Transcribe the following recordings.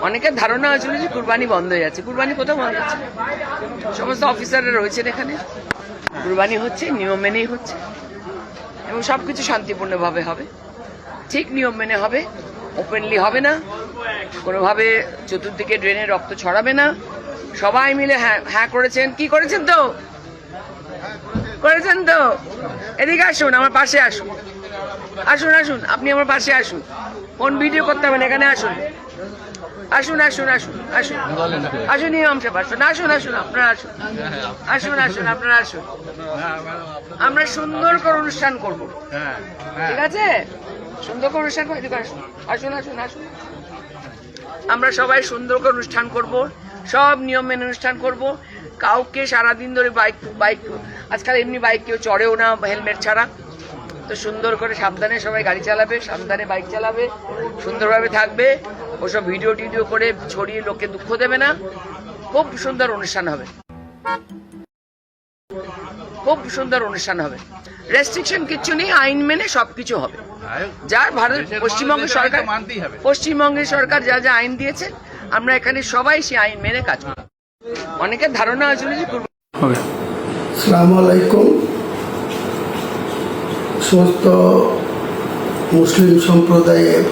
অনেকের ধারণা হয়েছিল যে কুরবানি বন্ধ হয়ে যাচ্ছে। কুরবানি কোথাও বন্ধ হচ্ছে? সমস্ত অফিসাররা রয়েছেন এখানে, কুরবানি হচ্ছে, নিয়ম মেনেই হচ্ছে এবং সবকিছু শান্তিপূর্ণভাবে হবে, ঠিক নিয়ম মেনে হবে, ওপেনলি হবে না, কোনোভাবে চতুর্দিকে ড্রেনে রক্ত ছড়াবে না। সবাই মিলে হ্যাঁ হ্যাঁ করেছেন, কি করেছেন তো করেছেন তো। এদিকে আসুন, আমার পাশে আসুন, আসুন আসুন, আপনি আমার পাশে আসুন, কোন ভিডিও করতে হবে না, এখানে আসুন, আসুন আসুন আসুন আসুন আসুন, ইমাম সাহেব আসুন, আসুন আসুন, আপনারা আসুন, আসুন আসুন, আপনারা আসুন। আমরা সুন্দর করে অনুষ্ঠান করব, ঠিক আছে? সুন্দর করে অনুষ্ঠান করবো, আসুন আসুন আসুন আসুন। আমরা সবাই সুন্দর করে অনুষ্ঠান করব, সব নিয়ম মেনে অনুষ্ঠান করব। কাউকে সারাদিন ধরে বাইক আজকাল এমনি বাইক কেউ চড়েও না হেলমেট ছাড়া। তো সুন্দর করে সাবধানে সবাই গাড়ি চালাবে, সাবধানে বাইক চালাবে, সুন্দরভাবে থাকবে, ওসব ভিডিও টিডিও করে ছড়িয়ে লোককে দুঃখ দেবে না। খুব সুন্দর অনুষ্ঠান হবে, খুব সুন্দর অনুষ্ঠান হবে। রেস্ট্রিকশন কিচ্ছু নেই, আইন মেনে সবকিছু হবে। যা ভারত পশ্চিমবঙ্গের সরকার যা যা আইন দিয়েছে, আমরা এখানে সবাই সেই আইন মেনে কাজ করব। অনেকের ধারণা হয়েছিল যে আসসালামু আলাইকুম। সমস্ত মুসলিম সম্প্রদায়ের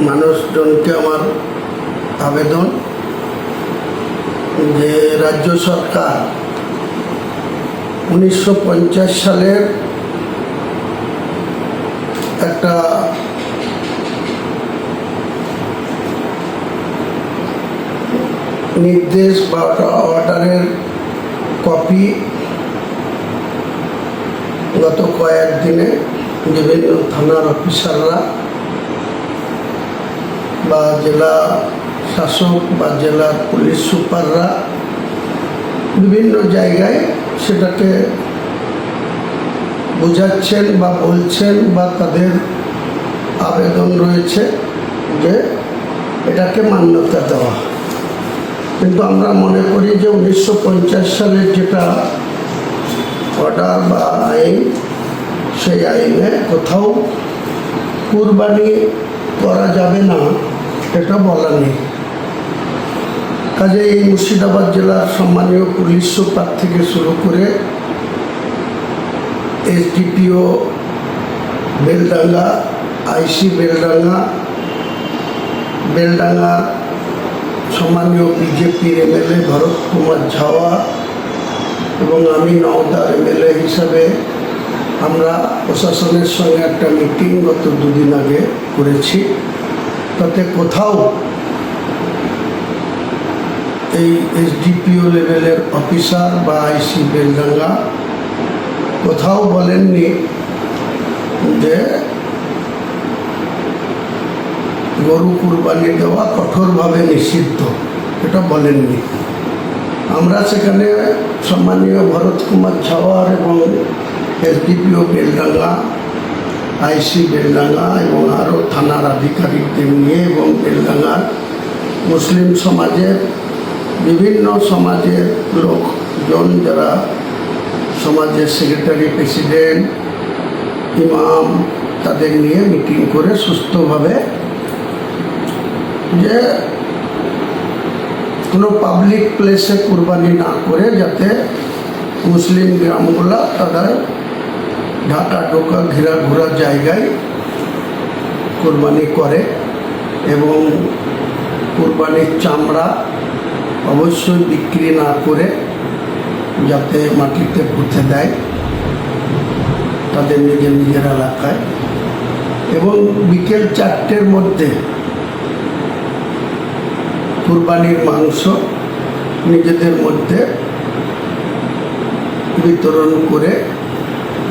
মানুষজনকে আমার আবেদন যে রাজ্য সরকার 1950 সালের একটা নির্দেশ বা অর্ডারের কপি গত কয়েকদিনে বিভিন্ন থানার অফিসাররা বা জেলা শাসক বা জেলার পুলিশ সুপাররা বিভিন্ন জায়গায় সেটাকে বোঝাচ্ছেন বা বলছেন বা তাদের আবেদন রয়েছে যে এটাকে মান্যতা দেওয়া। কিন্তু আমরা মনে করি যে 1950 সালের যেটা অর্ডার বা আইন, সেই আইনে কোথাও কুরবানি করা যাবে না এটা বলা নেই। কাজে এই মুর্শিদাবাদ জেলার সম্মানীয় পুলিশ সুপার থেকে শুরু করে এসডিপিও বেলডাঙ্গা, আইসি বেলডাঙ্গা সম্মানীয় বিজেপির এমএলএ ভরত কুমার ঝাওয়া এবং আমি নওদার এমএলএ হিসাবে আমরা প্রশাসনের সঙ্গে একটা মিটিং গত দুদিন আগে করেছি। তাতে কোথাও এই এসডিপিও লেভেলের অফিসার বা আইসি বেলডাঙ্গা কোথাও বলেননি যে গরু কুরবানি দেওয়া কঠোরভাবে নিষিদ্ধ, এটা বলেননি। আমরা সেখানে সম্মানীয় ভরত কুমার ঝাওয়ার এবং এসডিপিও বেলডাঙ্গা, আইসি বেলডাঙ্গা এবং আরও থানার আধিকারিকদের নিয়ে এবং বেলডাঙ্গার মুসলিম সমাজের বিভিন্ন সমাজের লোকজন, যারা সমাজের সেক্রেটারি, প্রেসিডেন্ট, ইমাম, তাদের নিয়ে মিটিং করে সুস্থভাবে যে কোনো পাবলিক প্লেসে কুরবানি না করে যাতে মুসলিম গ্রামগুলা তাদের ঢাকা ঢোকা ঘোরা জায়গায় কুরবানি করে এবং কুরবানির চামড়া অবশ্যই বিক্রি না করে যাতে মাটিতে পুঁতে দেয় তাদের নিজের এলাকায়, এবং বিকেল 4টের মধ্যে কুরবানির মাংস নিজেদের মধ্যে বিতরণ করে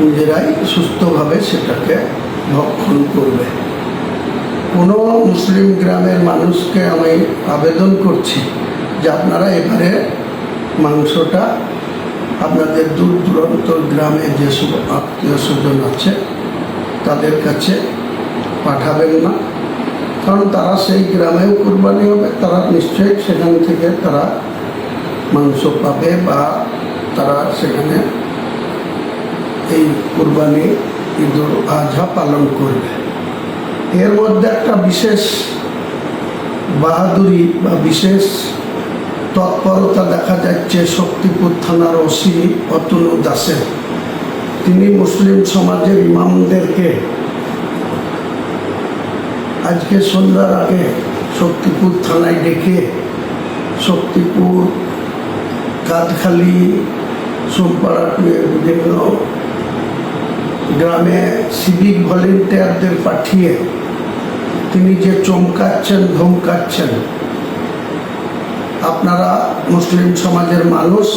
নিজেরাই সুস্থভাবে সেটাকে ভক্ষণ করবে। কোনো মুসলিম গ্রামের মানুষকে আমি আবেদন করছি যে আপনারা এবারে মাংসটা আপনাদের দূর দূরান্ত গ্রামে যেসব আত্মীয় স্বজন আছে তাদের কাছে পাঠাবেন না, কারণ তারা সেই গ্রামেও কুরবানি হবে, তারা নিশ্চয়ই সেখান থেকে তারা মাংস পাবে বা তারা সেখানে এই কুরবানি ঈদুল আজহা পালন করবে। এর মধ্যে একটা বিশেষ বাহাদুরি বা বিশেষ তৎপরতা দেখা যাচ্ছে শক্তিপুর থানার ওসি অতুল দাসের। তিনি মুসলিম সমাজের ইমামদেরকে আজকে সন্ধ্যার আগে শক্তিপুর থানায় ডেকে শক্তিপুর, কাঁধখালি, সোমপাড়াটুয়ের বিভিন্ন গ্রামে সিভিক ভলেন্টিয়ারদের পাঠিয়ে তিনি যে চমকাচ্ছেন, ধমকাচ্ছেন, আপনারা মুসলিম সমাজের মানুষ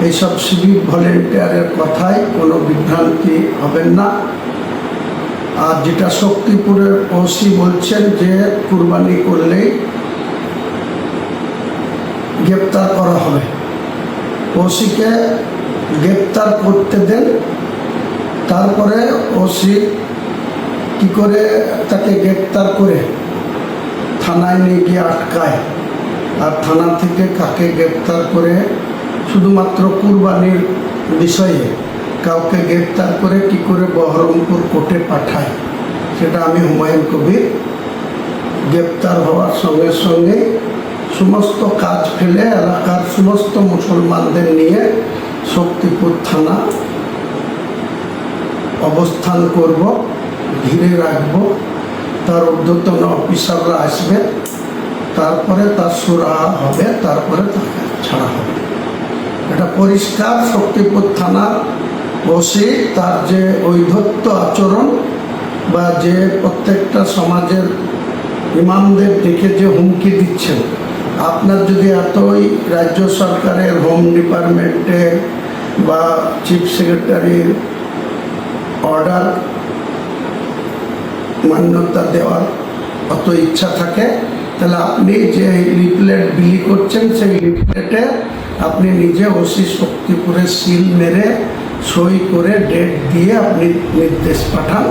এইসব সিভিক ভলেন্টিয়ারের কথায় কোনো বিভ্রান্তি হবেন না। আর যেটা শক্তিপুরের ওসি বলছেন যে কুরবানি করলেই গ্রেপ্তার করা হবে, ওসিকে গ্রেপ্তার করতে দেন, তারপরে ওসি কি করে তাকে গ্রেপ্তার করে থানায় নিয়ে গিয়ে আটকায়, আর থানা থেকে কাকে গ্রেপ্তার করে শুধুমাত্র কুরবানির বিষয়ে কাউকে গ্রেপ্তার করে কি করে বহরমপুর কোর্টে পাঠায়, সেটা আমি হুমায়ুন কবির গ্রেপ্তার হওয়ার সঙ্গে সঙ্গে সমস্ত কাজ ফেলে এলাকার সমস্ত মুসলমানদের নিয়ে শক্তিপুর থানা অবস্থান করব, ঘিরে রাখব, তার ঊর্ধ্বতন অফিসাররা আসবে, তারপরে তার সুরাহা হবে, তারপরে তাকে ছাড়া হবে। এটা পরিষ্কার শক্তিপুর থানার ওসি তার যে ঔদ্ধত্য আচরণ বা যে প্রত্যেকটা সমাজের ইমামদের দেখে যে হুমকি দিচ্ছেন, আপনার যদি এতই রাজ্য সরকারের হোম ডিপার্টমেন্টের বা চিফ সেক্রেটারির অর্ডার মান্যতা দেওয়ার অত ইচ্ছা থাকে, তাহলে আপনি যে লিফলেট বিলি করছেন সেই লিফলেটে আপনি নিজে ওসি শক্তিপুরে সিল মেরে সই করে ডেট দিয়ে আপনি নির্দেশ পাঠান,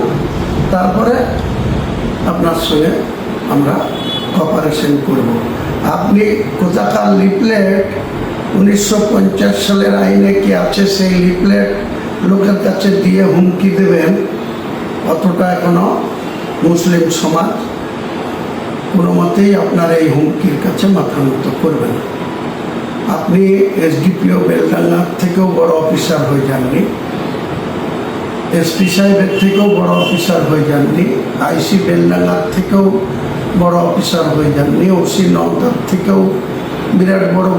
তারপরে আপনার সঙ্গে আমরা কপারেশন করব। আপনি কোথাকার লিফলেট 1950 সালের আইনে কি আছে সেই লিফলেট লোকের কাছে দিয়ে হুমকি দেবেন, অতটা এখনো মুসলিম সমাজ কোনো মতেই আপনার এই হুমকির কাছে মাথা নত করবে না। আপনি এসডিপিও বেলডাঙ্গার থেকেও বড় অফিসার হয়ে যাননি, এসপি সাহেবের থেকেও বড় অফিসার হয়ে যাননি, আইসি বেলডাঙ্গার থেকেও বড় অফিসার হয়ে যাননি, ওসি নওদার থেকেও বিরাট বড়